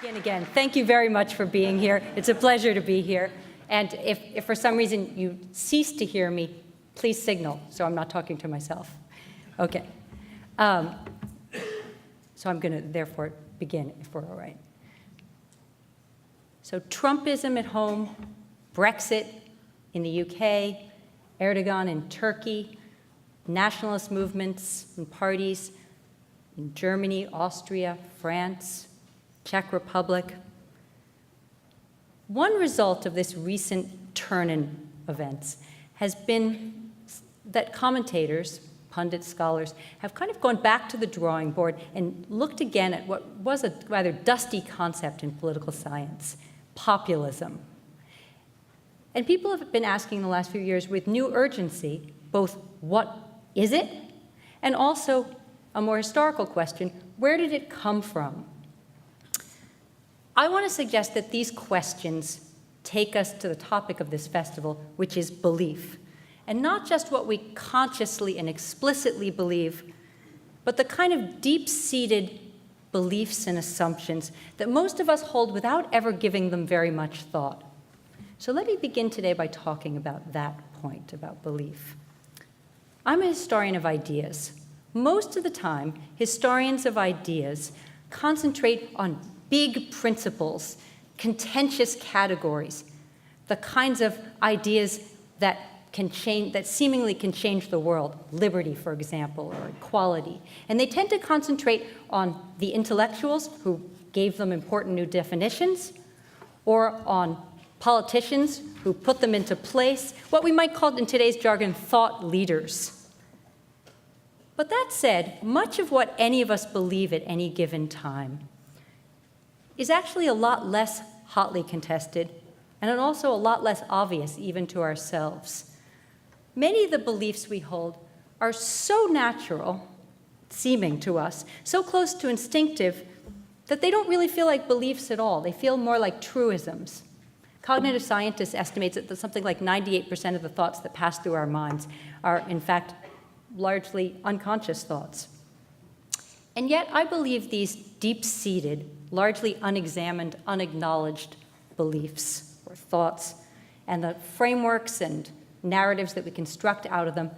Again, thank you very much for being here. It's a pleasure to be here. And if for some reason you cease to hear me, please signal so I'm not talking to myself. Okay. So I'm going to therefore begin, if we're all right. So Trumpism at home, Brexit in the UK, Erdogan in Turkey, nationalist movements and parties in Germany, Austria, France, Czech Republic. One result of this recent turn in events has been that commentators, pundits, scholars, have kind of gone back to the drawing board and looked again at what was a rather dusty concept in political science, populism. And people have been asking in the last few years with new urgency, both what is it, and also a more historical question, where did it come from? I want to suggest that these questions take us to the topic of this festival, which is belief. And not just what we consciously and explicitly believe, but the kind of deep-seated beliefs and assumptions that most of us hold without ever giving them very much thought. So let me begin today by talking about that point, about belief. I'm a historian of ideas. Most of the time, historians of ideas concentrate on big principles, contentious categories, the kinds of ideas that seemingly can change the world, liberty, for example, or equality. And they tend to concentrate on the intellectuals who gave them important new definitions, or on politicians who put them into place, what we might call in today's jargon, thought leaders. But that said, much of what any of us believe at any given time is actually a lot less hotly contested, and also a lot less obvious even to ourselves. Many of the beliefs we hold are so natural, seeming to us, so close to instinctive, that they don't really feel like beliefs at all. They feel more like truisms. Cognitive scientists estimate that something like 98% of the thoughts that pass through our minds are, in fact, largely unconscious thoughts. And yet, I believe these deep-seated, largely unexamined, unacknowledged beliefs or thoughts, and the frameworks and narratives that we construct out of them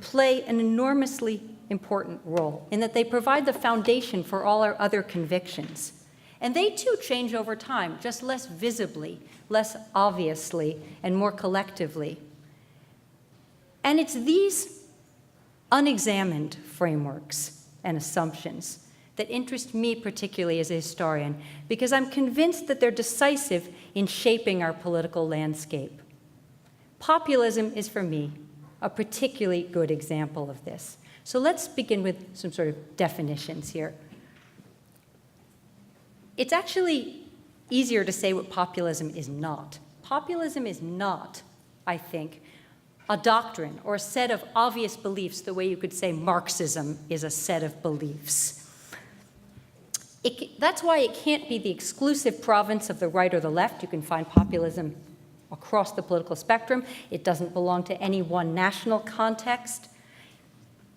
play an enormously important role in that they provide the foundation for all our other convictions. And they too change over time, just less visibly, less obviously, and more collectively. And it's these unexamined frameworks and assumptions that interest me particularly as a historian, because I'm convinced that they're decisive in shaping our political landscape. Populism is, for me, a particularly good example of this. So let's begin with some sort of definitions here. It's actually easier to say what populism is not. Populism is not, I think, a doctrine or a set of obvious beliefs the way you could say Marxism is a set of beliefs. That's why it can't be the exclusive province of the right or the left. You can find populism across the political spectrum. It doesn't belong to any one national context.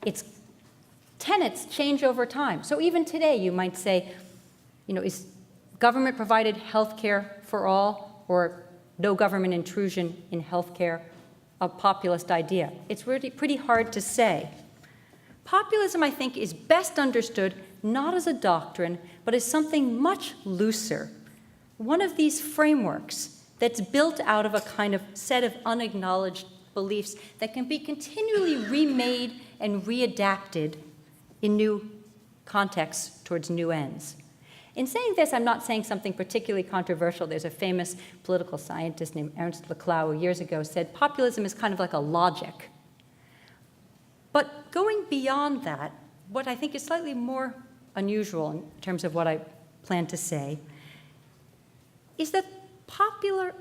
Its tenets change over time. So even today, you might say, is government-provided health care for all, or no government intrusion in health care a populist idea? It's really pretty hard to say. Populism, I think, is best understood not as a doctrine, but as something much looser. One of these frameworks that's built out of a kind of set of unacknowledged beliefs that can be continually remade and readapted in new contexts towards new ends. In saying this, I'm not saying something particularly controversial. There's a famous political scientist named Ernst Laclau who years ago said populism is kind of like a logic. But going beyond that, what I think is slightly more unusual in terms of what I plan to say is that popular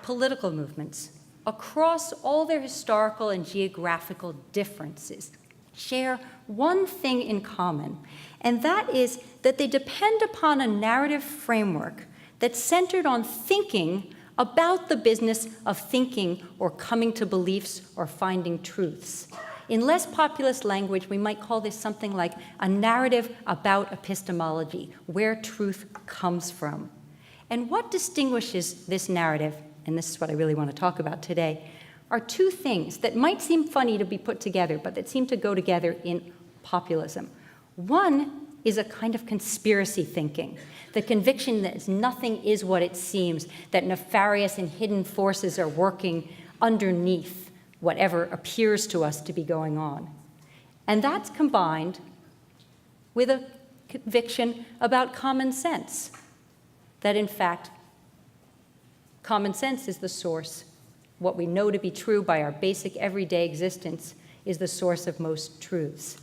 political movements across all their historical and geographical differences share one thing in common, and that is that they depend upon a narrative framework that's centered on thinking about the business of thinking or coming to beliefs or finding truths. In less populist language, we might call this something like a narrative about epistemology, where truth comes from. And what distinguishes this narrative, and this is what I really want to talk about today, are two things that might seem funny to be put together, but that seem to go together in populism. One is a kind of conspiracy thinking, the conviction that nothing is what it seems, that nefarious and hidden forces are working underneath whatever appears to us to be going on. And that's combined with a conviction about common sense, that in fact, common sense is the source. What we know to be true by our basic everyday existence is the source of most truths.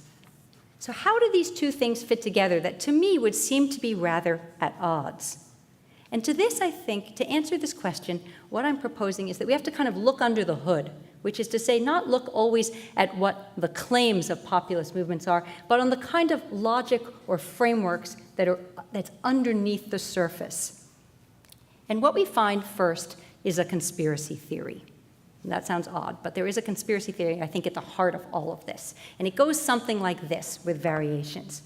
So how do these two things fit together that to me would seem to be rather at odds? And to this, I think, to answer this question, what I'm proposing is that we have to kind of look under the hood, which is to say not look always at what the claims of populist movements are, but on the kind of logic or frameworks that's underneath the surface. And what we find first is a conspiracy theory. And that sounds odd, but there is a conspiracy theory, I think, at the heart of all of this. And it goes something like this with variations.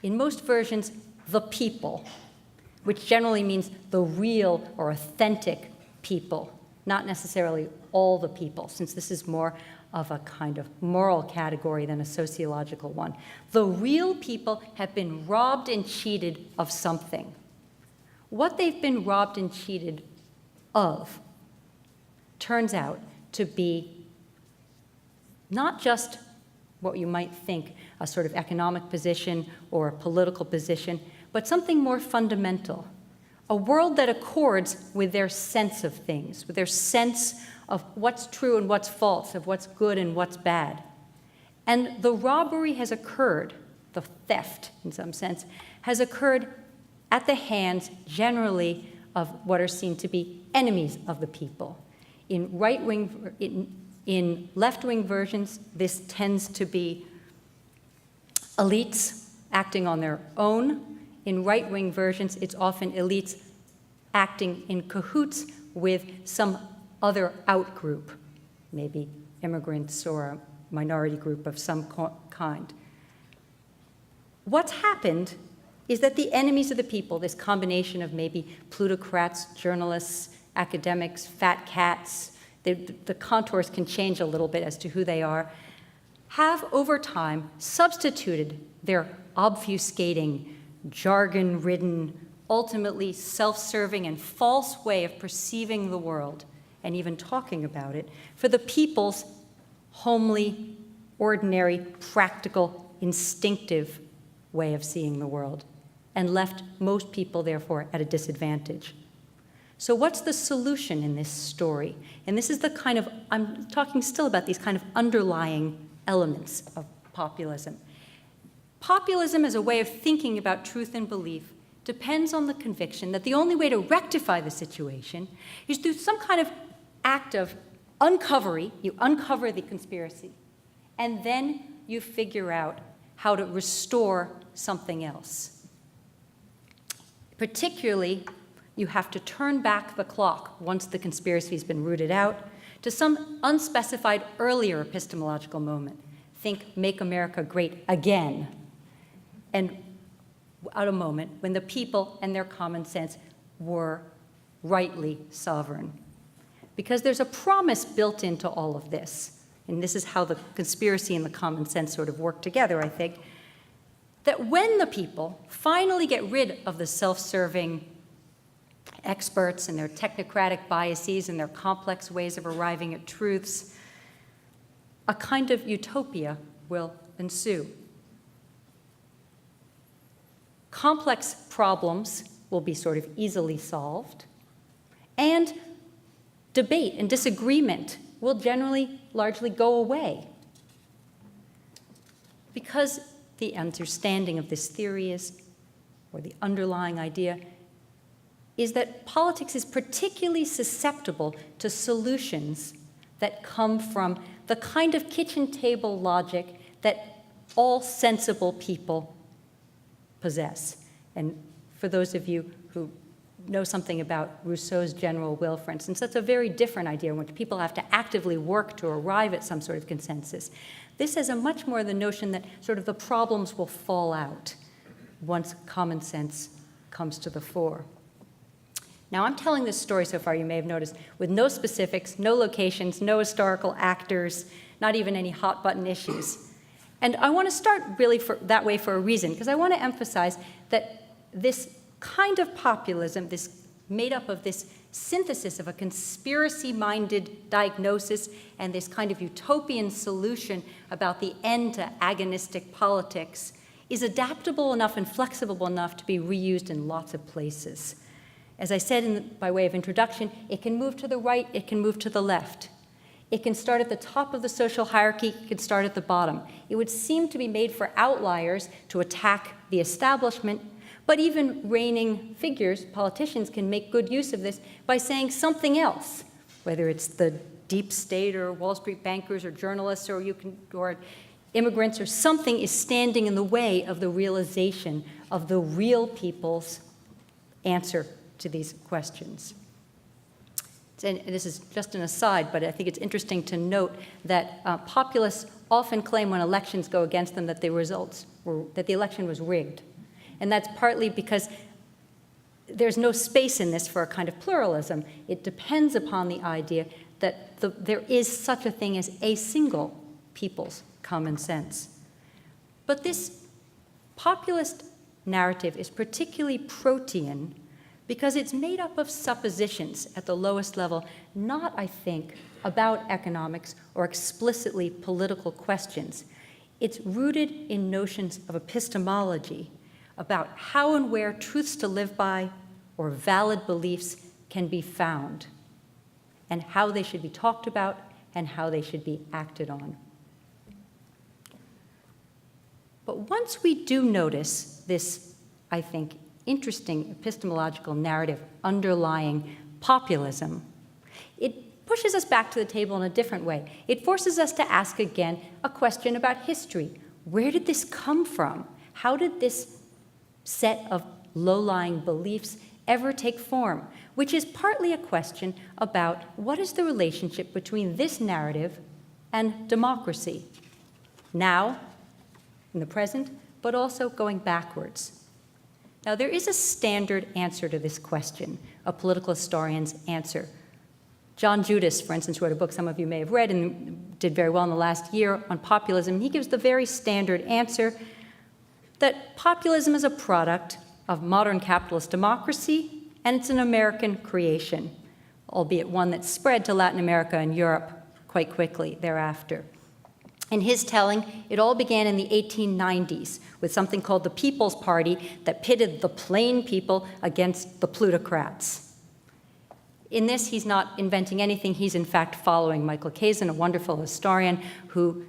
In most versions, the people, which generally means the real or authentic people, not necessarily all the people, since this is more of a kind of moral category than a sociological one. The real people have been robbed and cheated of something. What they've been robbed and cheated of turns out to be not just what you might think a sort of economic position or a political position, but something more fundamental, a world that accords with their sense of things, with their sense of what's true and what's false, of what's good and what's bad. And the robbery has occurred, the theft in some sense, has occurred at the hands generally of what are seen to be enemies of the people. In left-wing versions, this tends to be elites acting on their own. In right-wing versions, it's often elites acting in cahoots with some other out-group, maybe immigrants or a minority group of some kind. What's happened is that the enemies of the people, this combination of maybe plutocrats, journalists, academics, fat cats, the contours can change a little bit as to who they are, have over time substituted their obfuscating, jargon-ridden, ultimately self-serving and false way of perceiving the world and even talking about it for the people's homely, ordinary, practical, instinctive way of seeing the world, and left most people, therefore, at a disadvantage. So what's the solution in this story? And this is the kind of, I'm talking still about these kind of underlying elements of populism. Populism as a way of thinking about truth and belief depends on the conviction that the only way to rectify the situation is through some kind of act of uncovery. You uncover the conspiracy, and then you figure out how to restore something else. Particularly, you have to turn back the clock once the conspiracy has been rooted out to some unspecified earlier epistemological moment. Think Make America Great Again. And at a moment when the people and their common sense were rightly sovereign. Because there's a promise built into all of this, and this is how the conspiracy and the common sense sort of work together, I think, that when the people finally get rid of the self-serving experts and their technocratic biases and their complex ways of arriving at truths, a kind of utopia will ensue. Complex problems will be sort of easily solved, and debate and disagreement will generally largely go away. Because the understanding of this theory is, or the underlying idea, is that politics is particularly susceptible to solutions that come from the kind of kitchen table logic that all sensible people possess. And for those of you who know something about Rousseau's general will, for instance, that's a very different idea in which people have to actively work to arrive at some sort of consensus. This has a much more the notion that sort of the problems will fall out once common sense comes to the fore. Now, I'm telling this story so far, you may have noticed, with no specifics, no locations, no historical actors, not even any hot-button issues. And I want to start really that way for a reason, because I want to emphasize that this kind of populism, this made up of this synthesis of a conspiracy-minded diagnosis and this kind of utopian solution about the end to agonistic politics, is adaptable enough and flexible enough to be reused in lots of places. As I said by way of introduction, it can move to the right, it can move to the left. It can start at the top of the social hierarchy, it can start at the bottom. It would seem to be made for outliers to attack the establishment, but even reigning figures, politicians, can make good use of this by saying something else, whether it's the deep state or Wall Street bankers or journalists or immigrants or something is standing in the way of the realization of the real people's answer to these questions. And this is just an aside, but I think it's interesting to note that populists often claim when elections go against them that the election was rigged. And that's partly because there's no space in this for a kind of pluralism. It depends upon the idea that there is such a thing as a single people's common sense. But this populist narrative is particularly protean because it's made up of suppositions at the lowest level, not, I think, about economics or explicitly political questions. It's rooted in notions of epistemology about how and where truths to live by or valid beliefs can be found, and how they should be talked about and how they should be acted on. But once we do notice this, I think, interesting epistemological narrative underlying populism, it pushes us back to the table in a different way. It forces us to ask again a question about history. Where did this come from? How did this set of low-lying beliefs ever take form? Which is partly a question about what is the relationship between this narrative and democracy, now, in the present, but also going backwards. Now, there is a standard answer to this question, a political historian's answer. John Judas, for instance, wrote a book some of you may have read and did very well in the last year on populism. He gives the very standard answer that populism is a product of modern capitalist democracy, and it's an American creation, albeit one that spread to Latin America and Europe quite quickly thereafter. In his telling, it all began in the 1890s with something called the People's Party that pitted the plain people against the plutocrats. In this, he's not inventing anything. He's in fact following Michael Kazin, a wonderful historian who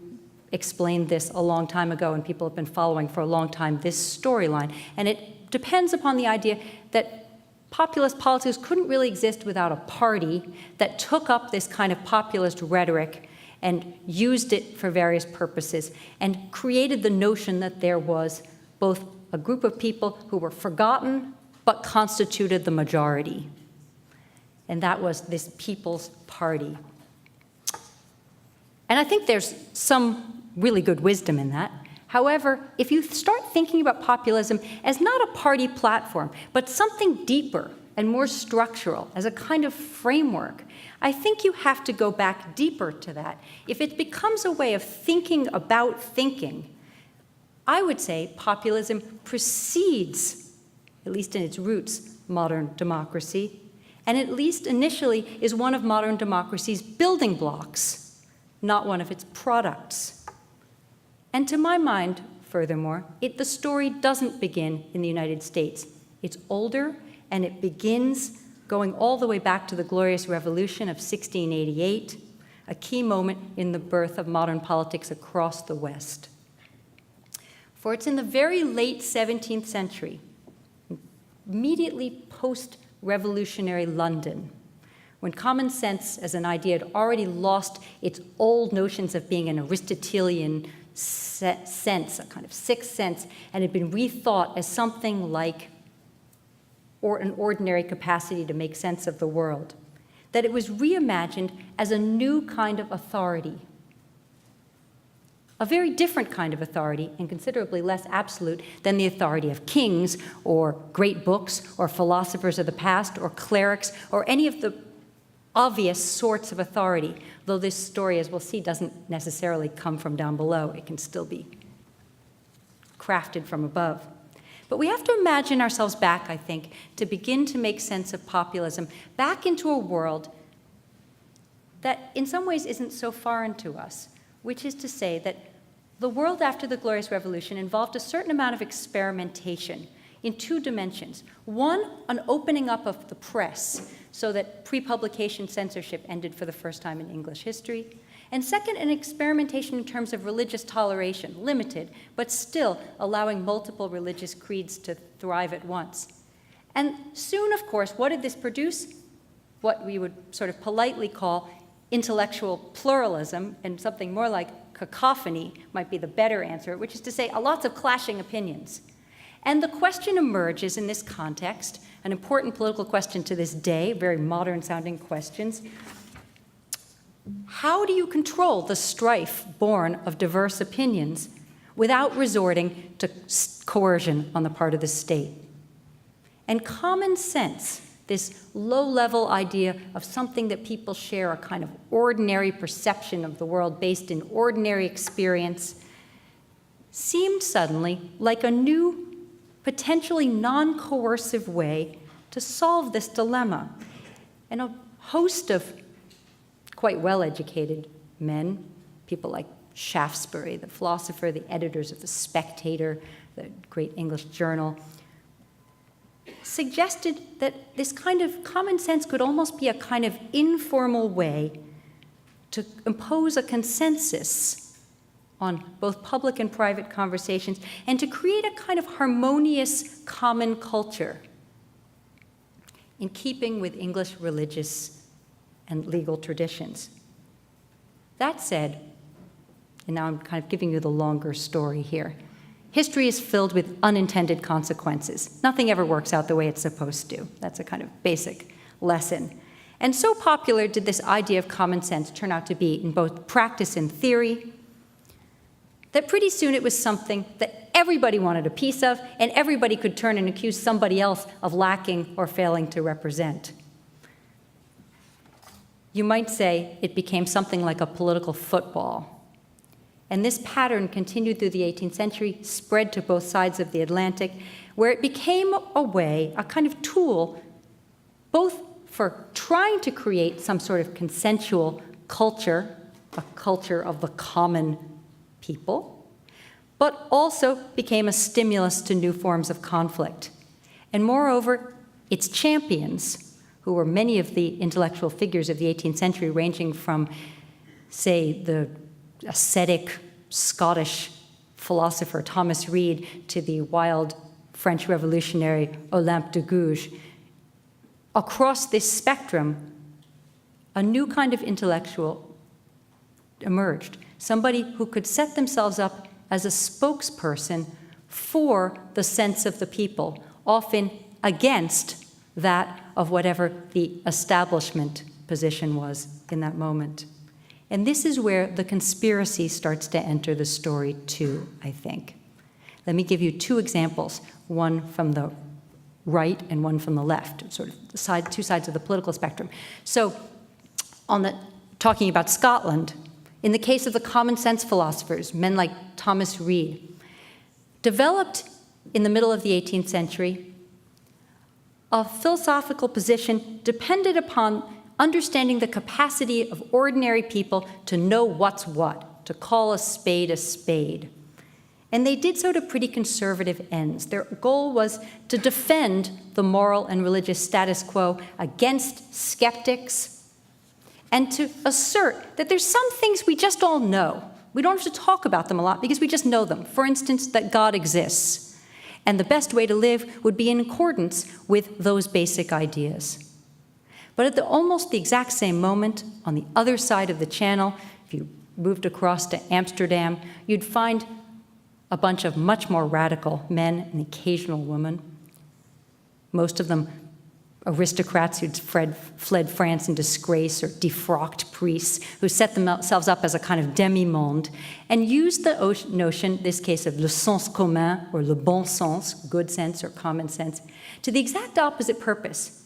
explained this a long time ago, and people have been following for a long time this storyline. And it depends upon the idea that populist politics couldn't really exist without a party that took up this kind of populist rhetoric and used it for various purposes, and created the notion that there was both a group of people who were forgotten but constituted the majority. And that was this People's Party. And I think there's some really good wisdom in that. However, if you start thinking about populism as not a party platform, but something deeper and more structural, as a kind of framework, I think you have to go back deeper to that. If it becomes a way of thinking about thinking, I would say populism precedes, at least in its roots, modern democracy, and at least initially is one of modern democracy's building blocks, not one of its products. And to my mind, furthermore, the story doesn't begin in the United States. It's older, and it begins going all the way back to the Glorious Revolution of 1688, a key moment in the birth of modern politics across the West. For it's in the very late 17th century, immediately post-revolutionary London, when common sense as an idea had already lost its old notions of being an Aristotelian sense, a kind of sixth sense, and had been rethought as something like an ordinary capacity to make sense of the world, that it was reimagined as a new kind of authority. a very different kind of authority and considerably less absolute than the authority of kings or great books or philosophers of the past or clerics or any of the obvious sorts of authority, though this story, as we'll see, doesn't necessarily come from down below. It can still be crafted from above. But we have to imagine ourselves back, I think, to begin to make sense of populism, back into a world that in some ways isn't so foreign to us, which is to say that the world after the Glorious Revolution involved a certain amount of experimentation in two dimensions. One, an opening up of the press so that pre-publication censorship ended for the first time in English history. And second, an experimentation in terms of religious toleration, limited, but still allowing multiple religious creeds to thrive at once. And soon, of course, what did this produce? What we would sort of politely call intellectual pluralism, and something more like cacophony might be the better answer, which is to say lots of clashing opinions. And the question emerges in this context, an important political question to this day, very modern-sounding questions. How do you control the strife born of diverse opinions without resorting to coercion on the part of the state? And common sense, this low-level idea of something that people share, a kind of ordinary perception of the world based in ordinary experience, seemed suddenly like a new, potentially non-coercive way to solve this dilemma. And a host of quite well-educated men, people like Shaftesbury, the philosopher, the editors of The Spectator, the great English journal, suggested that this kind of common sense could almost be a kind of informal way to impose a consensus on both public and private conversations and to create a kind of harmonious common culture in keeping with English religious and legal traditions. That said, and now I'm kind of giving you the longer story here, history is filled with unintended consequences. Nothing ever works out the way it's supposed to. That's a kind of basic lesson. And so popular did this idea of common sense turn out to be in both practice and theory, that pretty soon it was something that everybody wanted a piece of, and everybody could turn and accuse somebody else of lacking or failing to represent. You might say it became something like a political football. And this pattern continued through the 18th century, spread to both sides of the Atlantic, where it became a way, a kind of tool, both for trying to create some sort of consensual culture, a culture of the common people, but also became a stimulus to new forms of conflict. And moreover, its champions, who were many of the intellectual figures of the 18th century, ranging from, say, the ascetic Scottish philosopher Thomas Reid to the wild French revolutionary Olympe de Gouges, across this spectrum, a new kind of intellectual emerged, somebody who could set themselves up as a spokesperson for the sense of the people, often against that of whatever the establishment position was in that moment. And this is where the conspiracy starts to enter the story too, I think. Let me give you two examples, one from the right and one from the left, sort of two sides of the political spectrum. So talking about Scotland, in the case of the common sense philosophers, men like Thomas Reid, developed in the middle of the 18th century a philosophical position dependent upon understanding the capacity of ordinary people to know what's what, to call a spade a spade. And they did so to pretty conservative ends. Their goal was to defend the moral and religious status quo against skeptics and to assert that there's some things we just all know. We don't have to talk about them a lot because we just know them. For instance, that God exists. And the best way to live would be in accordance with those basic ideas. But at almost the exact same moment, on the other side of the channel, if you moved across to Amsterdam, you'd find a bunch of much more radical men, an occasional woman, most of them aristocrats who'd fled France in disgrace, or defrocked priests who set themselves up as a kind of demi-monde, and used the notion, in this case of le sens commun, or le bon sens, good sense or common sense, to the exact opposite purpose,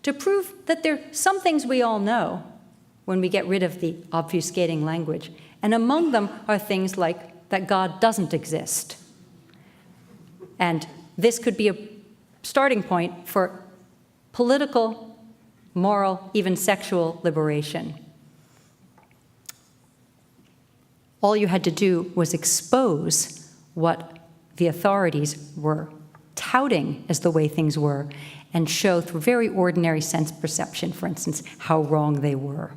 to prove that there are some things we all know when we get rid of the obfuscating language, and among them are things like that God doesn't exist. And this could be a starting point for political, moral, even sexual liberation. All you had to do was expose what the authorities were touting as the way things were, and show through very ordinary sense perception, for instance, how wrong they were.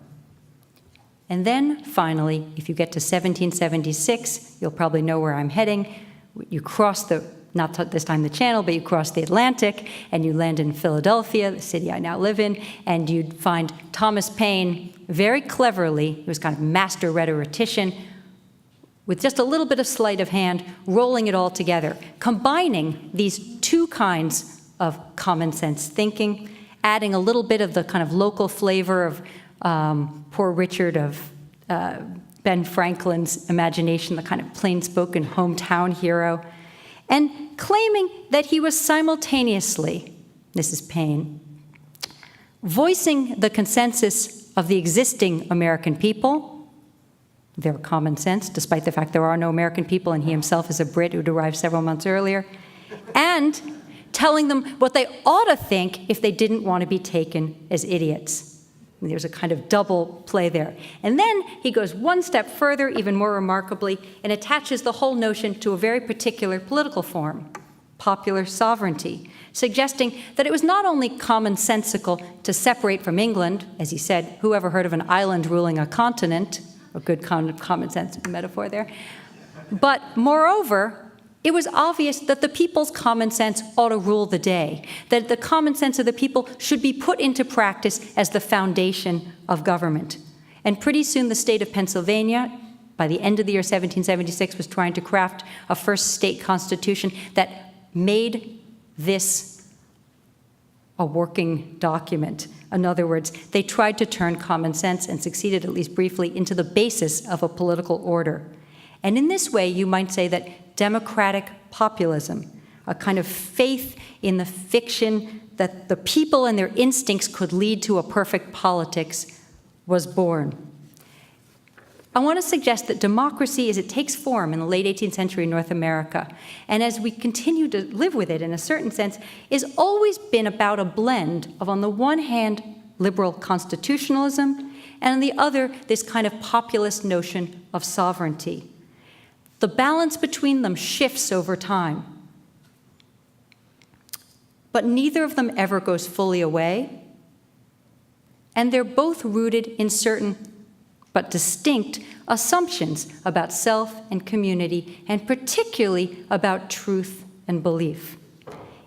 And then, finally, if you get to 1776, you'll probably know where I'm heading. You cross the, not this time the Channel, but you cross the Atlantic, and you land in Philadelphia, the city I now live in, and you'd find Thomas Paine very cleverly, he was kind of master rhetorician, with just a little bit of sleight of hand, rolling it all together, combining these two kinds of common sense thinking, adding a little bit of the kind of local flavor of Poor Richard, of Ben Franklin's imagination, the kind of plain-spoken hometown hero, and claiming that he was simultaneously, this is Paine, voicing the consensus of the existing American people, their common sense, despite the fact there are no American people, and he himself is a Brit who'd arrived several months earlier, and telling them what they ought to think if they didn't want to be taken as idiots. And there's a kind of double play there. And then he goes one step further, even more remarkably, and attaches the whole notion to a very particular political form, popular sovereignty, suggesting that it was not only commonsensical to separate from England, as he said, who ever heard of an island ruling a continent, a good common sense metaphor there, but moreover, it was obvious that the people's common sense ought to rule the day, that the common sense of the people should be put into practice as the foundation of government. And pretty soon the state of Pennsylvania, by the end of the year 1776, was trying to craft a first state constitution that made this a working document. In other words, they tried to turn common sense, and succeeded at least briefly, into the basis of a political order. And in this way, you might say that democratic populism, a kind of faith in the fiction that the people and their instincts could lead to a perfect politics, was born. I want to suggest that democracy, as it takes form in the late 18th century in North America, and as we continue to live with it in a certain sense, is always been about a blend of, on the one hand, liberal constitutionalism, and on the other, this kind of populist notion of sovereignty. The balance between them shifts over time, but neither of them ever goes fully away, and they're both rooted in certain but distinct assumptions about self and community, and particularly about truth and belief.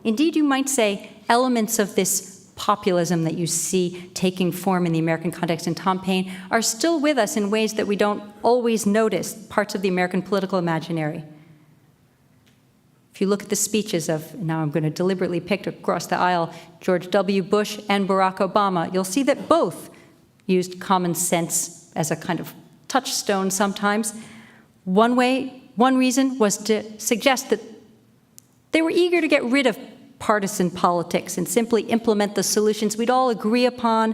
Indeed, you might say elements of this populism that you see taking form in the American context in Tom Paine are still with us in ways that we don't always notice, parts of the American political imaginary. If you look at the speeches of, now I'm going to deliberately pick across the aisle, George W. Bush and Barack Obama, you'll see that both used common sense as a kind of touchstone sometimes. One reason was to suggest that they were eager to get rid of partisan politics and simply implement the solutions we'd all agree upon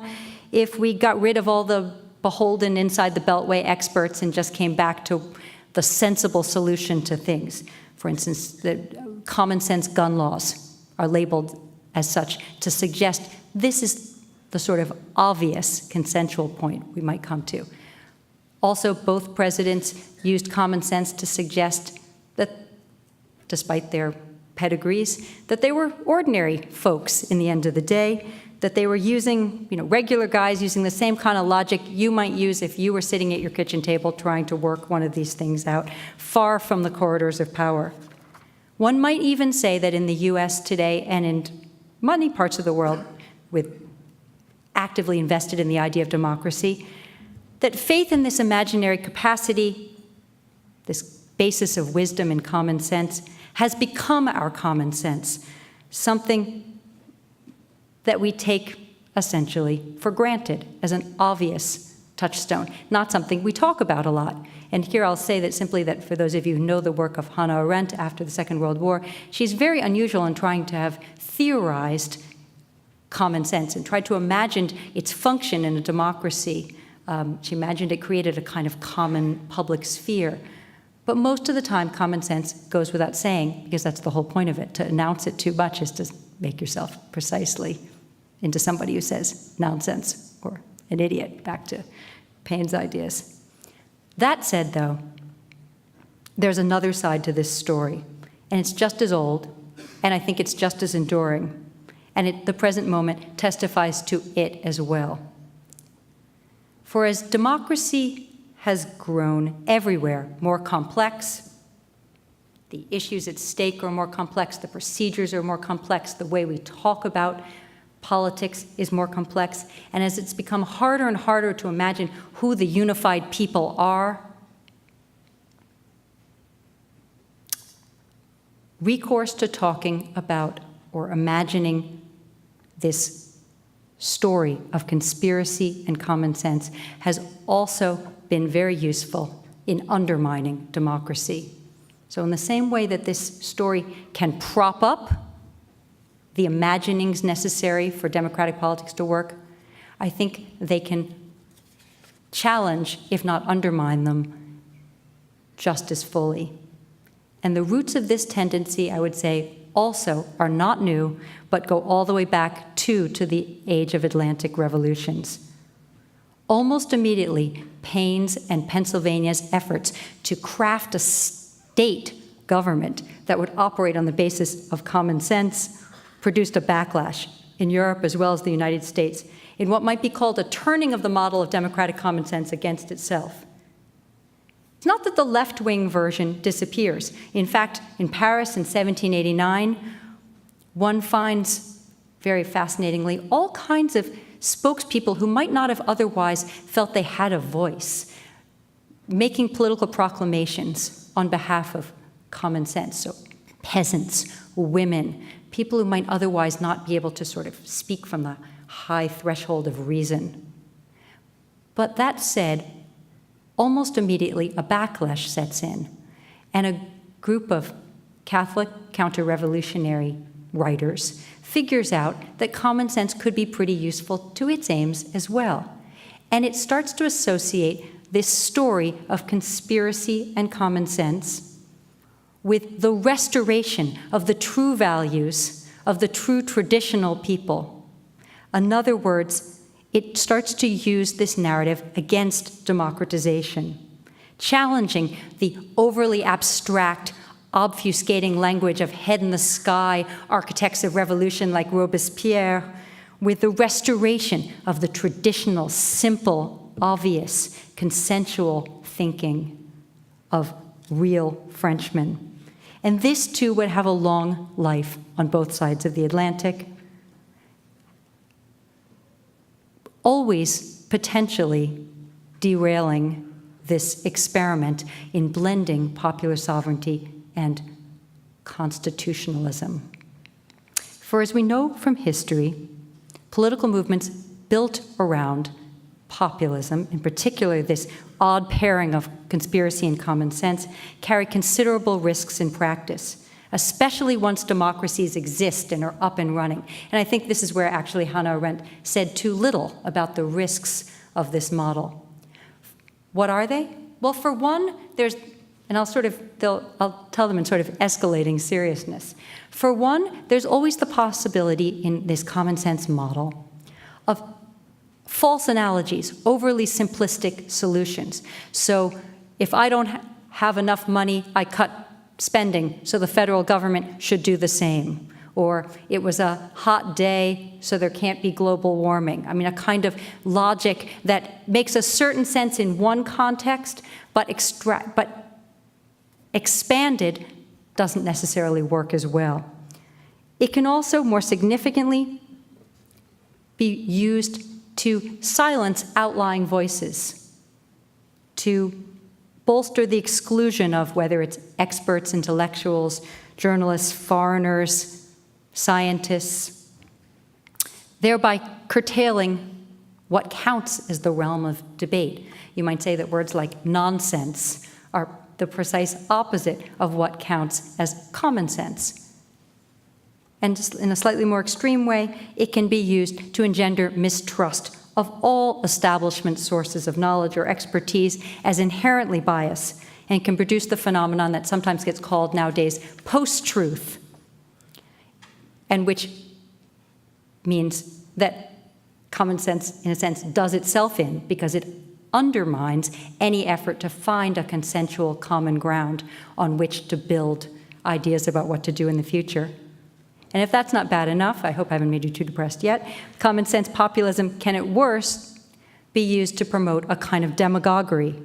if we got rid of all the beholden inside the Beltway experts and just came back to the sensible solution to things. For instance, the common sense gun laws are labeled as such to suggest this is the sort of obvious consensual point we might come to. Also, both presidents used common sense to suggest that, despite their pedigrees, that they were ordinary folks in the end of the day, that they were using, regular guys using the same kind of logic you might use if you were sitting at your kitchen table trying to work one of these things out, far from the corridors of power. One might even say that in the US today, and in many parts of the world with actively invested in the idea of democracy, that faith in this imaginary capacity, this basis of wisdom and common sense, has become our common sense, something that we take essentially for granted as an obvious touchstone, not something we talk about a lot. And here I'll say that simply that for those of you who know the work of Hannah Arendt after the Second World War, she's very unusual in trying to have theorized common sense and tried to imagine its function in a democracy. She imagined it created a kind of common public sphere. But most of the time, common sense goes without saying, because that's the whole point of it. To announce it too much is to make yourself precisely into somebody who says nonsense or an idiot, back to Paine's ideas. That said, though, there's another side to this story, and it's just as old, and I think it's just as enduring, and the present moment testifies to it as well. For as democracy has grown everywhere more complex, the issues at stake are more complex, the procedures are more complex, the way we talk about politics is more complex, and as it's become harder and harder to imagine who the unified people are, recourse to talking about or imagining this story of conspiracy and common sense has also been very useful in undermining democracy. So in the same way that this story can prop up the imaginings necessary for democratic politics to work, I think they can challenge, if not undermine them, just as fully. And the roots of this tendency, I would say, also are not new, but go all the way back to the age of Atlantic revolutions. Almost immediately, Paine's and Pennsylvania's efforts to craft a state government that would operate on the basis of common sense produced a backlash in Europe as well as the United States in what might be called a turning of the model of democratic common sense against itself. It's not that the left-wing version disappears. In fact, in Paris in 1789, one finds, very fascinatingly, all kinds of spokespeople who might not have otherwise felt they had a voice, making political proclamations on behalf of common sense. So peasants, women, people who might otherwise not be able to sort of speak from the high threshold of reason. But that said, almost immediately a backlash sets in, and a group of Catholic counter-revolutionary writers figures out that common sense could be pretty useful to its aims as well. And it starts to associate this story of conspiracy and common sense with the restoration of the true values of the true traditional people. In other words, it starts to use this narrative against democratization, challenging the overly abstract, obfuscating language of head-in-the-sky architects of revolution like Robespierre, with the restoration of the traditional, simple, obvious, consensual thinking of real Frenchmen. And this, too, would have a long life on both sides of the Atlantic, always potentially derailing this experiment in blending popular sovereignty and constitutionalism. For as we know from history, political movements built around populism, in particular this odd pairing of conspiracy and common sense, carry considerable risks in practice, especially once democracies exist and are up and running. And I think this is where actually Hannah Arendt said too little about the risks of this model. What are they? Well, for one, there's, and I'll tell them in sort of escalating seriousness. For one, there's always the possibility in this common sense model of false analogies, overly simplistic solutions. So if I don't have enough money, I cut spending, so the federal government should do the same. Or it was a hot day, so there can't be global warming. I mean, a kind of logic that makes a certain sense in one context, but expanded doesn't necessarily work as well. It can also, more significantly, be used to silence outlying voices, to bolster the exclusion of whether it's experts, intellectuals, journalists, foreigners, scientists. thereby curtailing what counts as the realm of debate. You might say that words like nonsense are the precise opposite of what counts as common sense. And just in a slightly more extreme way, it can be used to engender mistrust of all establishment sources of knowledge or expertise as inherently biased, and can produce the phenomenon that sometimes gets called nowadays post-truth, and which means that common sense, in a sense, does itself in because it undermines any effort to find a consensual common ground on which to build ideas about what to do in the future. And if that's not bad enough, I hope I haven't made you too depressed yet, common sense populism can at worst be used to promote a kind of demagoguery.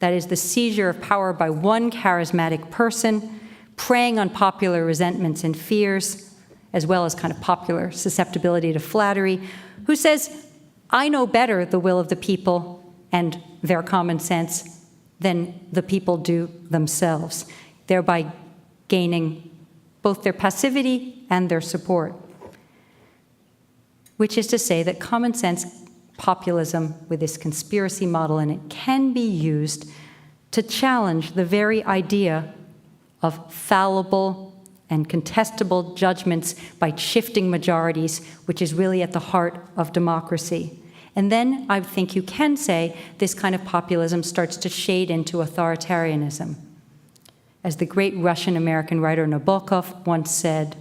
That is the seizure of power by one charismatic person, preying on popular resentments and fears, as well as kind of popular susceptibility to flattery, who says, I know better the will of the people and their common sense than the people do themselves, thereby gaining both their passivity and their support. Which is to say that common sense populism with this conspiracy model in it can be used to challenge the very idea of fallible and contestable judgments by shifting majorities, which is really at the heart of democracy. And then I think you can say this kind of populism starts to shade into authoritarianism. As the great Russian-American writer Nabokov once said,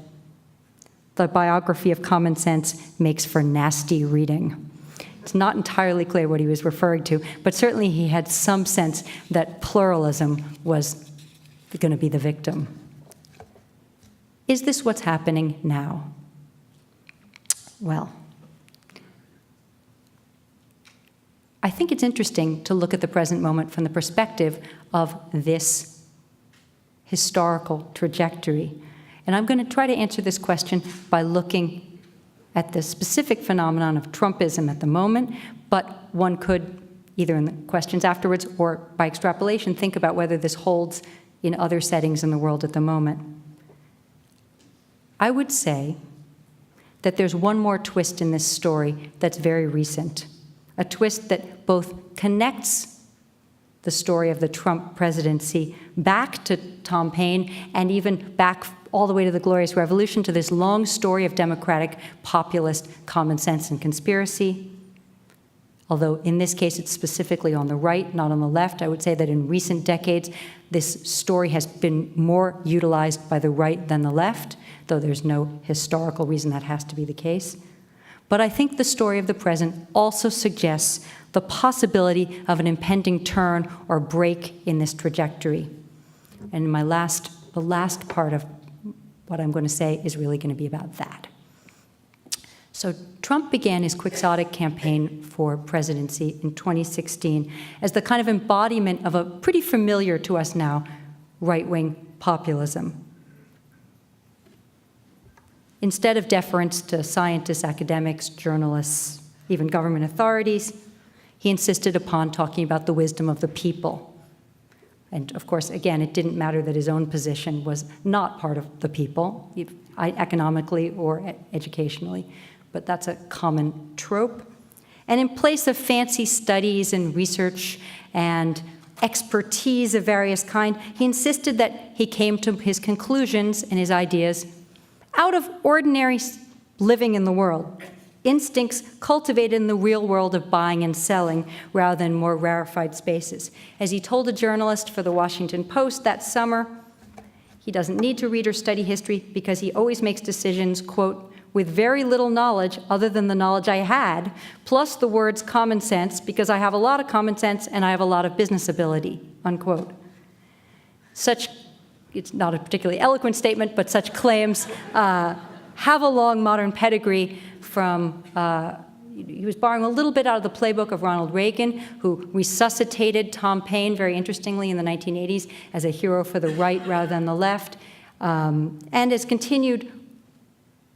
the biography of common sense makes for nasty reading. It's not entirely clear what he was referring to, but certainly he had some sense that pluralism was going to be the victim. Is this what's happening now? Well, I think it's interesting to look at the present moment from the perspective of this historical trajectory. And I'm going to try to answer this question by looking at the specific phenomenon of Trumpism at the moment, but one could, either in the questions afterwards or by extrapolation, think about whether this holds in other settings in the world at the moment. I would say that there's one more twist in this story that's very recent, a twist that both connects the story of the Trump presidency back to Tom Paine and even back all the way to the Glorious Revolution, to this long story of democratic, populist common sense and conspiracy. Although in this case it's specifically on the right, not on the left. I would say that in recent decades this story has been more utilized by the right than the left, though there's no historical reason that has to be the case. But I think the story of the present also suggests the possibility of an impending turn or break in this trajectory. And the last part of what I'm going to say is really going to be about that. So Trump began his quixotic campaign for presidency in 2016 as the kind of embodiment of a pretty familiar to us now right-wing populism. Instead of deference to scientists, academics, journalists, even government authorities, he insisted upon talking about the wisdom of the people. And of course, again, it didn't matter that his own position was not part of the people, economically or educationally, but that's a common trope. And in place of fancy studies and research and expertise of various kind, he insisted that he came to his conclusions and his ideas out of ordinary living in the world, instincts cultivated in the real world of buying and selling rather than more rarefied spaces. As he told a journalist for the Washington Post that summer, he doesn't need to read or study history because he always makes decisions, quote, with very little knowledge other than the knowledge I had, plus the words common sense because I have a lot of common sense and I have a lot of business ability, unquote. It's not a particularly eloquent statement, but such claims have a long modern pedigree from, he was borrowing a little bit out of the playbook of Ronald Reagan, who resuscitated Tom Paine, very interestingly, in the 1980s as a hero for the right rather than the left, and has continued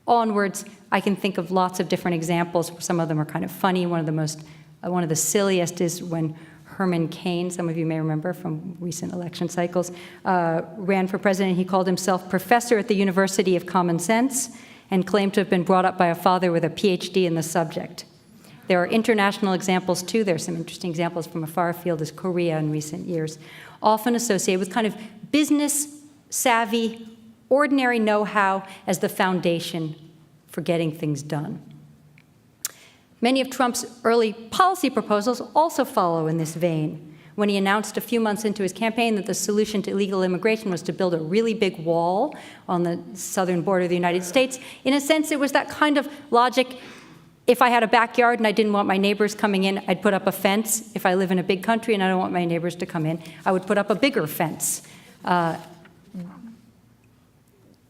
onwards. I can think of lots of different examples. Some of them are kind of funny. One of the silliest is when Herman Cain, some of you may remember from recent election cycles, ran for president. He called himself professor at the University of Common Sense, and claimed to have been brought up by a father with a PhD in the subject. There are international examples, too. There are some interesting examples from a far field as Korea in recent years, often associated with kind of business-savvy, ordinary know-how as the foundation for getting things done. Many of Trump's early policy proposals also follow in this vein. When he announced a few months into his campaign that the solution to illegal immigration was to build a really big wall on the southern border of the United States, in a sense, it was that kind of logic. If I had a backyard and I didn't want my neighbors coming in, I'd put up a fence. If I live in a big country and I don't want my neighbors to come in, I would put up a bigger fence. The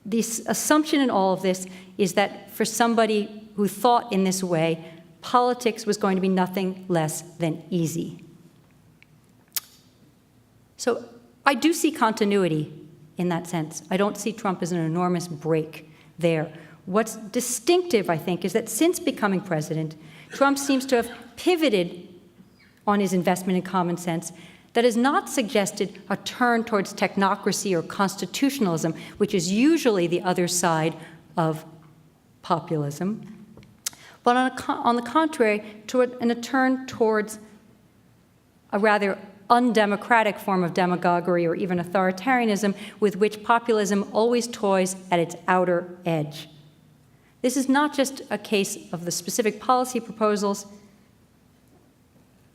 assumption in all of this is that for somebody who thought in this way, politics was going to be nothing less than easy. So I do see continuity in that sense. I don't see Trump as an enormous break there. What's distinctive, I think, is that since becoming president, Trump seems to have pivoted on his investment in common sense that has not suggested a turn towards technocracy or constitutionalism, which is usually the other side of populism, but on the contrary, a turn towards a rather undemocratic form of demagoguery or even authoritarianism with which populism always toys at its outer edge. This is not just a case of the specific policy proposals.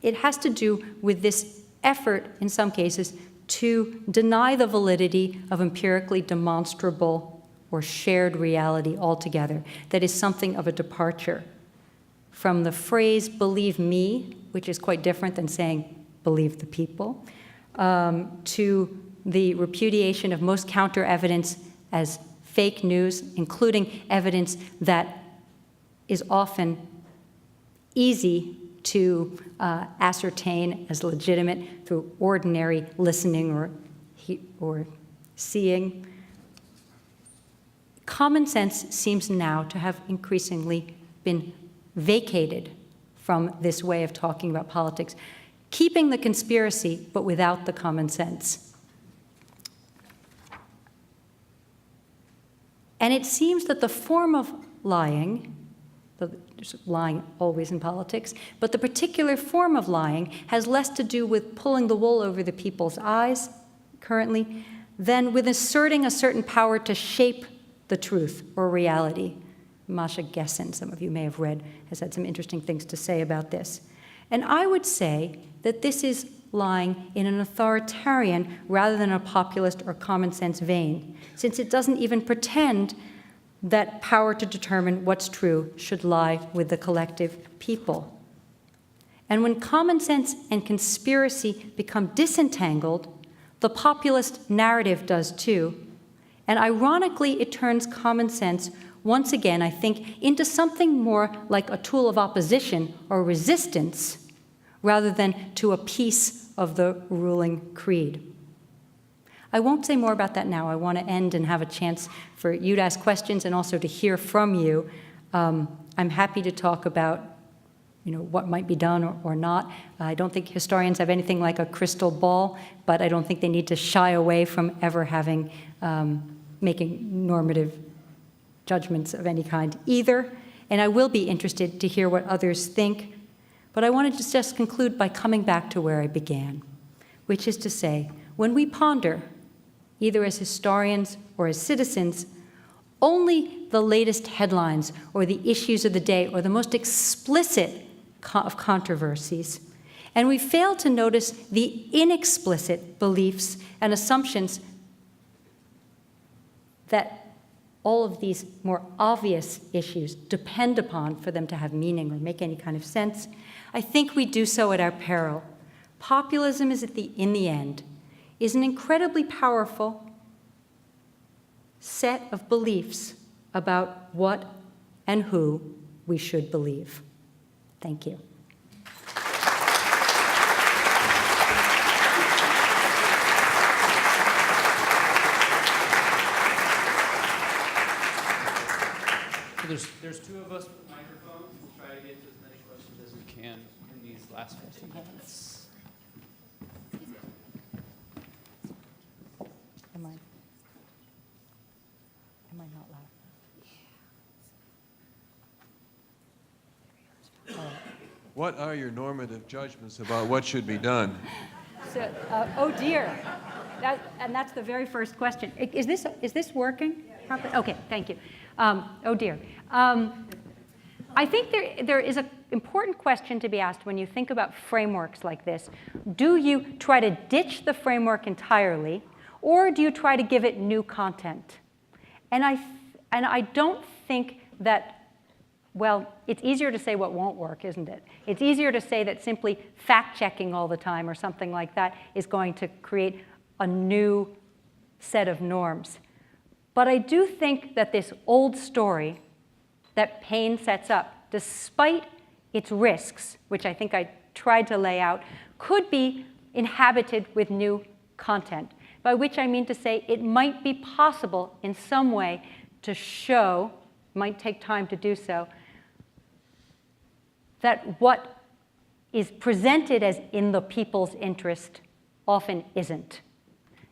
It has to do with this effort, in some cases, to deny the validity of empirically demonstrable or shared reality altogether. That is something of a departure from the phrase, believe me, which is quite different than saying, believe the people, to the repudiation of most counter-evidence as fake news, including evidence that is often easy to ascertain as legitimate through ordinary listening or seeing. Common sense seems now to have increasingly been vacated from this way of talking about politics, keeping the conspiracy, but without the common sense. And it seems that the form of lying, there's lying always in politics, but the particular form of lying has less to do with pulling the wool over the people's eyes currently than with asserting a certain power to shape the truth or reality. Masha Gessen, some of you may have read, has had some interesting things to say about this. And I would say that this is lying in an authoritarian rather than a populist or common sense vein, since it doesn't even pretend that power to determine what's true should lie with the collective people. And when common sense and conspiracy become disentangled, the populist narrative does too. And ironically, it turns common sense once again, I think, into something more like a tool of opposition or resistance rather than to a piece of the ruling creed. I won't say more about that now. I want to end and have a chance for you to ask questions and also to hear from you. I'm happy to talk about what might be done or not. I don't think historians have anything like a crystal ball, but I don't think they need to shy away from ever having making normative judgments of any kind either. And I will be interested to hear what others think. But I wanted to just conclude by coming back to where I began, which is to say, when we ponder, either as historians or as citizens, only the latest headlines or the issues of the day or the most explicit of controversies, and we fail to notice the inexplicit beliefs and assumptions that all of these more obvious issues depend upon for them to have meaning or make any kind of sense, I think we do so at our peril. Populism is in the end, is an incredibly powerful set of beliefs about what and who we should believe. Thank you. There's two of us with microphones. We'll try to get to as many questions as we can in these last 15 minutes. Am I not loud? What are your normative judgments about what should be done? So, oh dear. And that's the very first question. Is this working properly? Okay, thank you. Oh dear. I think there is an important question to be asked when you think about frameworks like this. Do you try to ditch the framework entirely, or do you try to give it new content? And I don't think that, well, it's easier to say what won't work, isn't it? It's easier to say that simply fact-checking all the time or something like that is going to create a new set of norms. But I do think that this old story that Paine sets up, despite its risks, which I think I tried to lay out, could be inhabited with new content, by which I mean to say it might be possible in some way to show, might take time to do so, that what is presented as in the people's interest often isn't.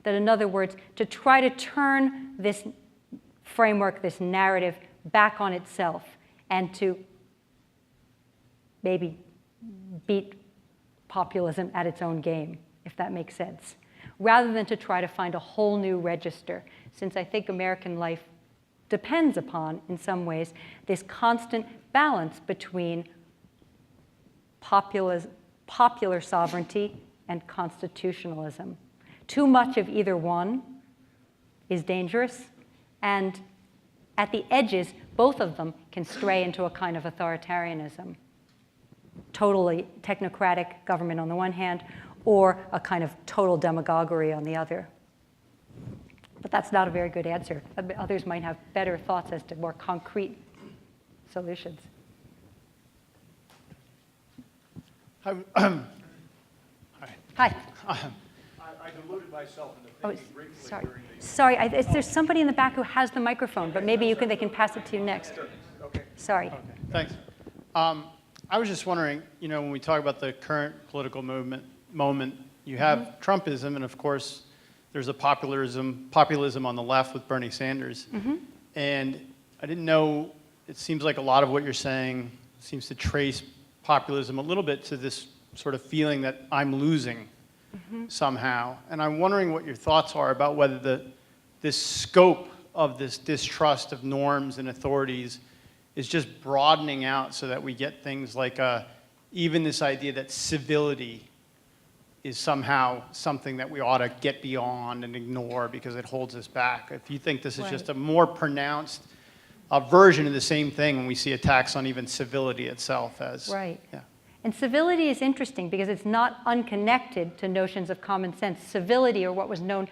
That, in other words, to try to turn this framework, this narrative, back on itself and to maybe beat populism at its own game, if that makes sense, rather than to try to find a whole new register, since I think American life depends upon, in some ways, this constant balance between popular sovereignty and constitutionalism. Too much of either one is dangerous, and at the edges, both of them can stray into a kind of authoritarianism. Totally technocratic government on the one hand, or a kind of total demagoguery on the other. But that's not a very good answer. Others might have better thoughts as to more concrete solutions. Hi. Hi. I deluded myself into thinking briefly Sorry. during the... Sorry, there's somebody in the back who has the microphone, but maybe they can pass it to you next. Okay. Sorry. Okay, thanks. I was just wondering, when we talk about the current political moment, you have Trumpism, and of course, there's a populism on the left with Bernie Sanders. And I didn't know, it seems like a lot of what you're saying seems to trace populism a little bit to this sort of feeling that I'm losing somehow. And I'm wondering what your thoughts are about whether this scope of this distrust of norms and authorities is just broadening out so that we get things like even this idea that civility is somehow something that we ought to get beyond and ignore because it holds us back. If you think this is just a more pronounced version of the same thing when we see attacks on even civility itself as... Right. Yeah. And civility is interesting because it's not unconnected to notions of common sense. Civility, or what was known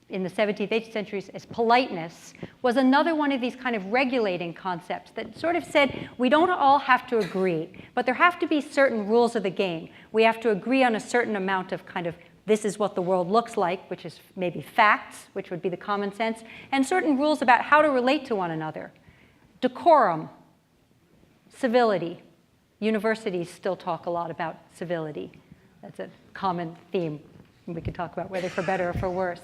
in the 17th, 18th centuries as politeness, was another one of these kind of regulating concepts that sort of said, we don't all have to agree, but there have to be certain rules of the game. We have to agree on a certain amount of kind of, this is what the world looks like, which is maybe facts, which would be the common sense, and certain rules about how to relate to one another. Decorum, civility. Universities still talk a lot about civility. That's a common theme. We could talk about whether for better or for worse.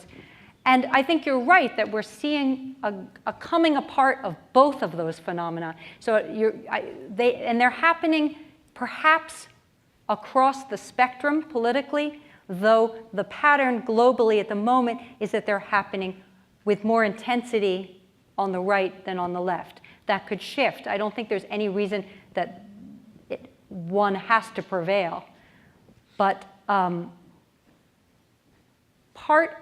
And I think you're right that we're seeing a coming apart of both of those phenomena. So they're happening perhaps across the spectrum politically, though the pattern globally at the moment is that they're happening with more intensity on the right than on the left. That could shift. I don't think there's any reason that one has to prevail. But part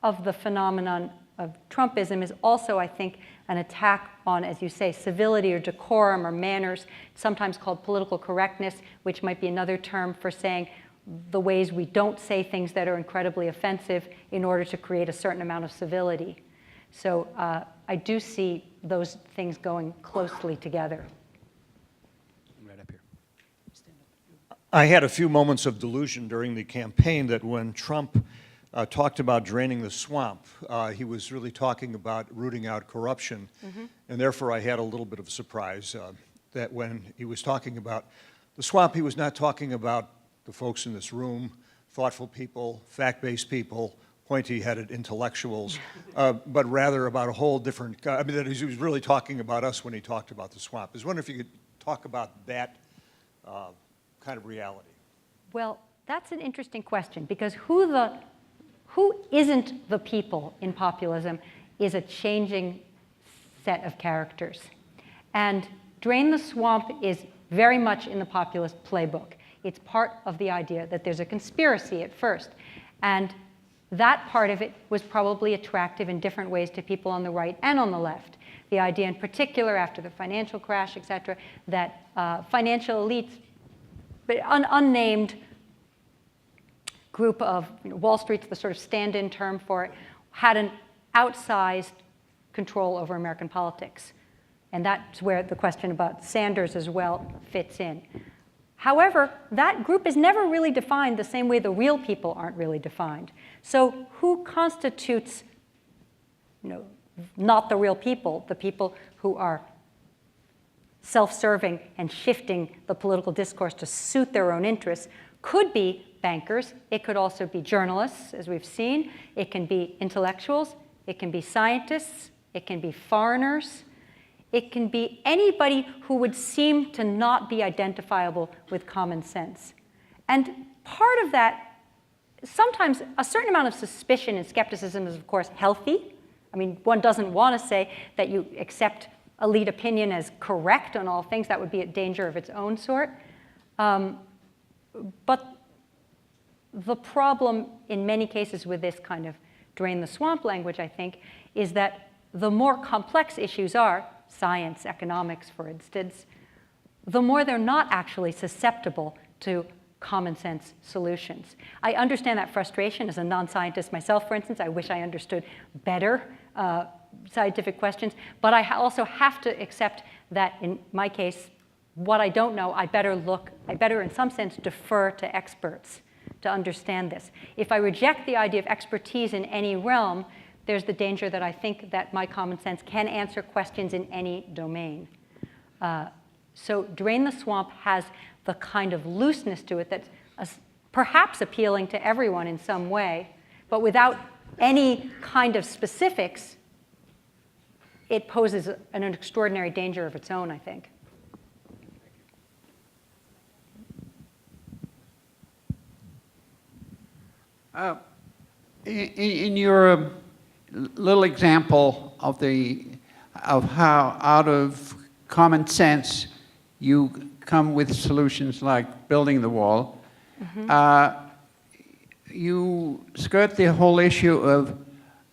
of the phenomenon of Trumpism is also, I think, an attack on, as you say, civility or decorum or manners, sometimes called political correctness, which might be another term for saying the ways we don't say things that are incredibly offensive in order to create a certain amount of civility. So I do see those things going closely together. Right up here. I had a few moments of delusion during the campaign that when Trump talked about draining the swamp, he was really talking about rooting out corruption. And therefore, I had a little bit of a surprise that when he was talking about the swamp, he was not talking about the folks in this room, thoughtful people, fact-based people, pointy-headed intellectuals, but rather about a whole different, I mean, that he was really talking about us when he talked about the swamp. I was wondering if you could talk about that kind of reality? Well, that's an interesting question, because who isn't the people in populism is a changing set of characters. And Drain the Swamp is very much in the populist playbook. It's part of the idea that there's a conspiracy at first. And that part of it was probably attractive in different ways to people on the right and on the left. The idea in particular, after the financial crash, et cetera, that financial elites, but unnamed group of Wall Street's the sort of stand-in term for it, had an outsized control over American politics. And that's where the question about Sanders as well fits in. However, that group is never really defined the same way the real people aren't really defined. So who constitutes, not the real people, the people who are self-serving and shifting the political discourse to suit their own interests, could be bankers. It could also be journalists, as we've seen. It can be intellectuals. It can be scientists. It can be foreigners. It can be anybody who would seem to not be identifiable with common sense. And part of that, sometimes a certain amount of suspicion and skepticism is, of course, healthy. I mean, one doesn't want to say that you accept elite opinion as correct on all things. That would be a danger of its own sort. But the problem in many cases with this kind of drain the swamp language, I think, is that the more complex issues are, science, economics, for instance, the more they're not actually susceptible to common sense solutions. I understand that frustration as a non-scientist myself, for instance. I wish I understood better scientific questions, but I also have to accept that in my case, what I don't know, I better in some sense defer to experts to understand this. If I reject the idea of expertise in any realm, there's the danger that I think that my common sense can answer questions in any domain. So Drain the Swamp has the kind of looseness to it that's perhaps appealing to everyone in some way, but without any kind of specifics, it poses an extraordinary danger of its own, I think. In your little example of how out of common sense you come with solutions like building the wall, you skirt the whole issue of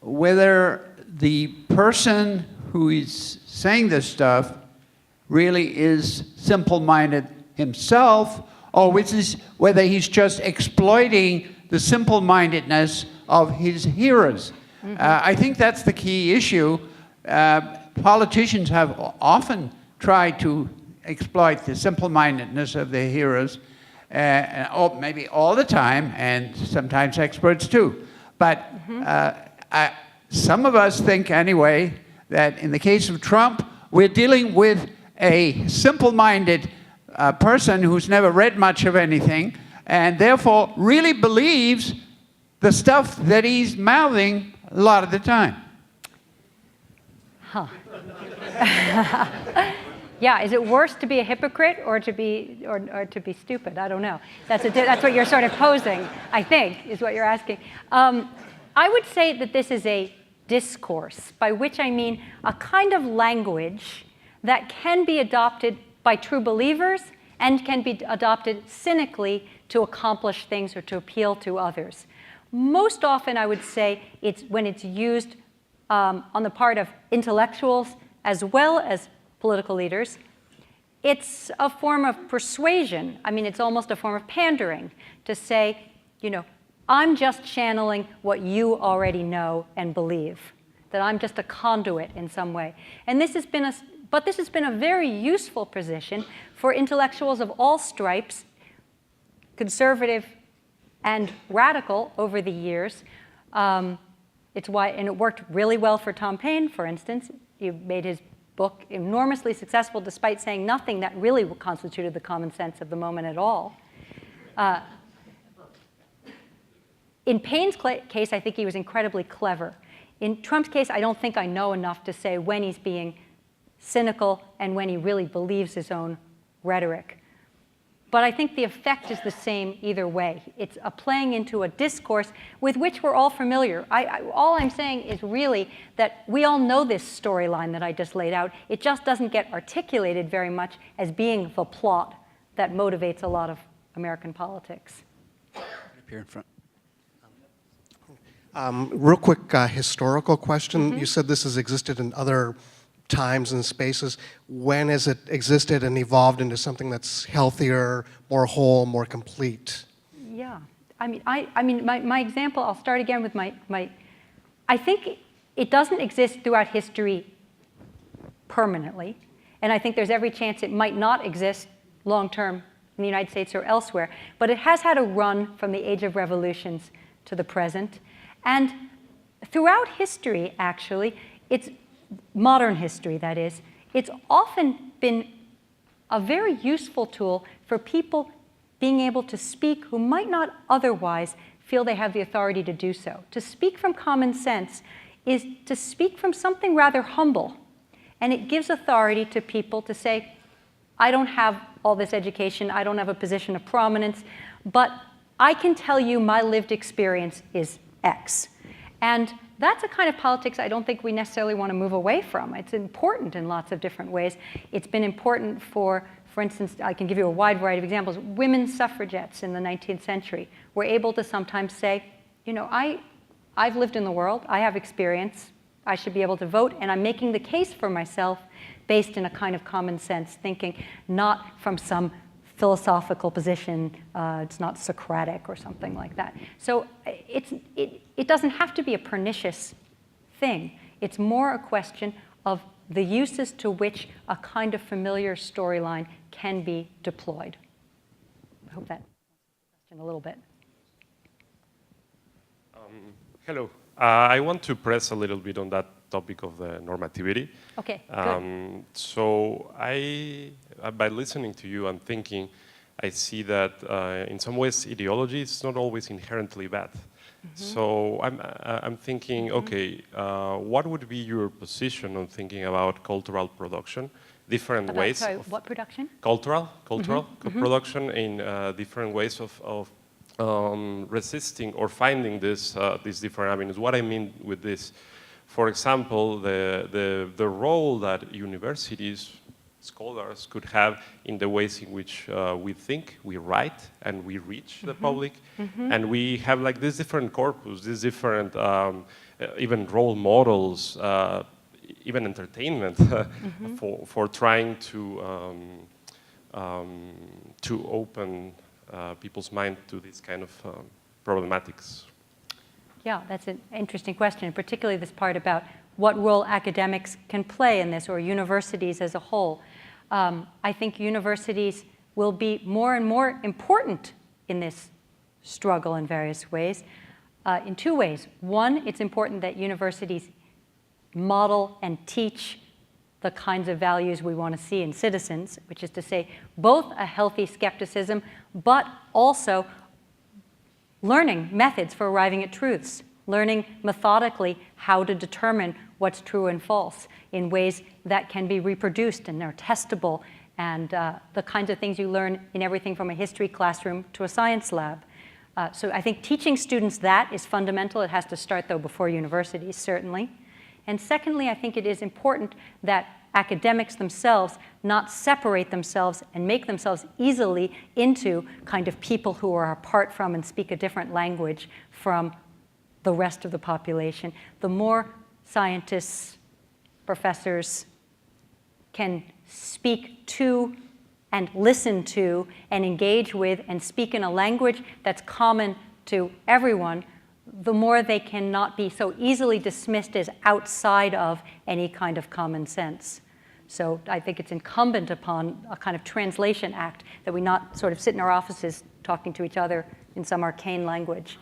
whether the person who is saying this stuff really is simple-minded himself, or whether he's just exploiting the simple-mindedness of his hearers. I think that's the key issue. Politicians have often tried to exploit the simple-mindedness of their hearers, or maybe all the time, and sometimes experts too. But some of us think anyway that in the case of Trump, we're dealing with a simple-minded person who's never read much of anything, and therefore really believes the stuff that he's mouthing a lot of the time. Huh. Yeah, is it worse to be a hypocrite or to be stupid? I don't know. That's what you're sort of posing, I think, is what you're asking. I would say that this is a discourse, by which I mean a kind of language that can be adopted by true believers and can be adopted cynically to accomplish things or to appeal to others. Most often, I would say, it's when it's used on the part of intellectuals as well as political leaders. It's a form of persuasion. I mean, it's almost a form of pandering to say, I'm just channeling what you already know and believe, that I'm just a conduit in some way. And this has been a very useful position for intellectuals of all stripes, conservative and radical over the years. It's why, and it worked really well for Tom Paine, for instance. He made his book enormously successful despite saying nothing that really constituted the common sense of the moment at all. In Paine's case, I think he was incredibly clever. In Trump's case, I don't think I know enough to say when he's being cynical and when he really believes his own rhetoric. but I think the effect is the same either way. It's a playing into a discourse with which we're all familiar. All I'm saying is really that we all know this storyline that I just laid out. It just doesn't get articulated very much as being the plot that motivates a lot of American politics. Right up here in front. Real quick historical question. You said this has existed in other times and spaces. When has it existed and evolved into something that's healthier, more whole, more complete? Yeah, I mean, my example, I'll start again with I think it doesn't exist throughout history permanently, and I think there's every chance it might not exist long-term in the United States or elsewhere, but it has had a run from the age of revolutions to the present, and throughout history, actually, it's modern history, that is, it's often been a very useful tool for people being able to speak who might not otherwise feel they have the authority to do so. To speak from common sense is to speak from something rather humble, and it gives authority to people to say, I don't have all this education, I don't have a position of prominence, but I can tell you my lived experience is X. And that's a kind of politics I don't think we necessarily want to move away from. It's important in lots of different ways. It's been important for instance, I can give you a wide variety of examples. Women's suffragettes in the 19th century were able to sometimes say, you know, I've lived in the world, I have experience, I should be able to vote, and I'm making the case for myself based in a kind of common sense thinking, not from some philosophical position, it's not Socratic or something like that. So it doesn't have to be a pernicious thing. It's more a question of the uses to which a kind of familiar storyline can be deployed. I hope that answers the question a little bit. Hello. I want to press a little bit on that topic of the normativity. Okay, good. So by listening to you and thinking, I see that in some ways ideology is not always inherently bad. So I'm thinking, okay, what would be your position on thinking about cultural production, different ways? Sorry, what production? Cultural production in different ways of resisting or finding these different avenues. What I mean with this, for example, the role that universities, scholars could have in the ways in which we think, we write, and we reach the public. And we have like this different corpus, these different even role models, even entertainment for trying to open people's mind to this kind of problematics. Yeah, that's an interesting question, and particularly this part about what role academics can play in this, or universities as a whole. I think universities will be more and more important in this struggle in various ways, in two ways. One, it's important that universities model and teach the kinds of values we want to see in citizens, which is to say both a healthy skepticism, but also learning methods for arriving at truths, learning methodically how to determine what's true and false in ways that can be reproduced and are testable, and the kinds of things you learn in everything from a history classroom to a science lab. So I think teaching students that is fundamental. It has to start, though, before universities, certainly. And secondly, I think it is important that academics themselves not separate themselves and make themselves easily into kind of people who are apart from and speak a different language from the rest of the population. The more scientists, professors can speak to and listen to and engage with and speak in a language that's common to everyone, the more they cannot be so easily dismissed as outside of any kind of common sense. So I think it's incumbent upon a kind of translation act that we not sort of sit in our offices talking to each other in some arcane language.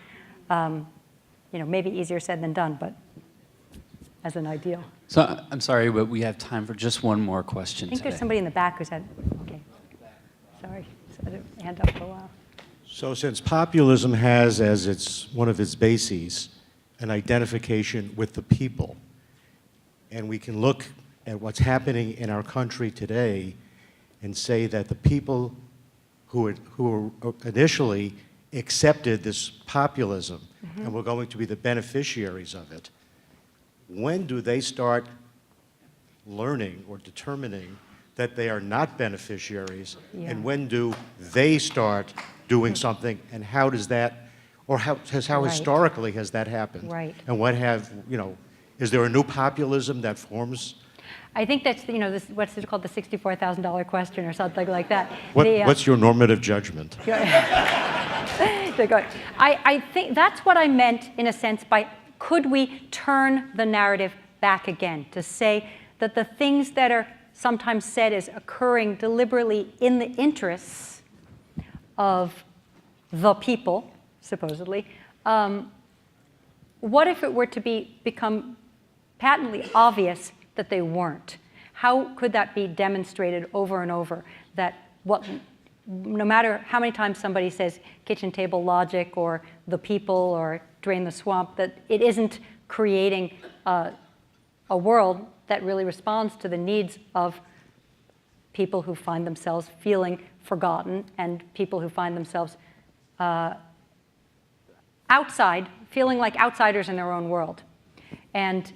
You know, maybe easier said than done, but as an ideal. So I'm sorry, but we have time for just one more question I think today. there's somebody in the back who's had, okay. Sorry, just had a hand up for a while. So since populism has as one of its bases an identification with the people, and we can look at what's happening in our country today and say that the people who initially accepted this populism and were going to be the beneficiaries of it, when do they start learning or determining that they are not beneficiaries, and when do they start doing something, and how does that, or how Right. historically has that happened? Right. And what have, is there a new populism that forms? I think that's, this, what's it called, the $64,000 question or something like that. What's your normative judgment? I think that's what I meant, in a sense, by could we turn the narrative back again to say that the things that are sometimes said as occurring deliberately in the interests of the people, supposedly, what if it were to become patently obvious that they weren't? How could that be demonstrated over and over, that no matter how many times somebody says kitchen table logic or the people or drain the swamp, that it isn't creating a world that really responds to the needs of people who find themselves feeling forgotten and people who find themselves outside, feeling like outsiders in their own world. And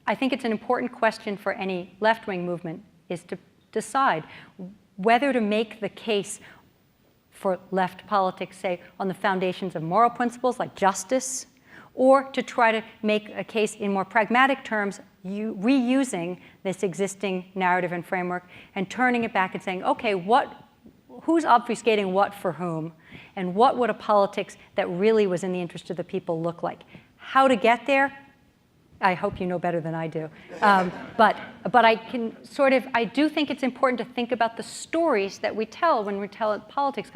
I think it's an important question for any left-wing movement is to decide whether to make the case for left politics, say, on the foundations of moral principles like justice, or to try to make a case in more pragmatic terms, reusing this existing narrative and framework and turning it back and saying, okay, who's obfuscating what for whom, and what would a politics that really was in the interest of the people look like? How to get there? I hope you know better than I do. But I do think it's important to think about the stories that we tell when we tell politics.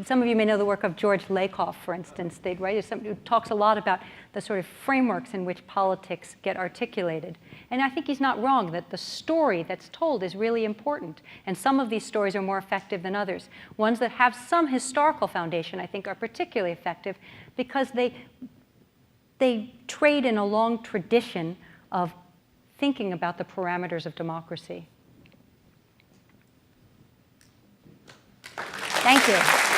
Some of you may know the work of George Lakoff, for instance. He's somebody who talks a lot about the sort of frameworks in which politics get articulated. And I think he's not wrong that the story that's told is really important. And some of these stories are more effective than others. Ones that have some historical foundation, I think, are particularly effective because they trade in a long tradition of thinking about the parameters of democracy. Thank you.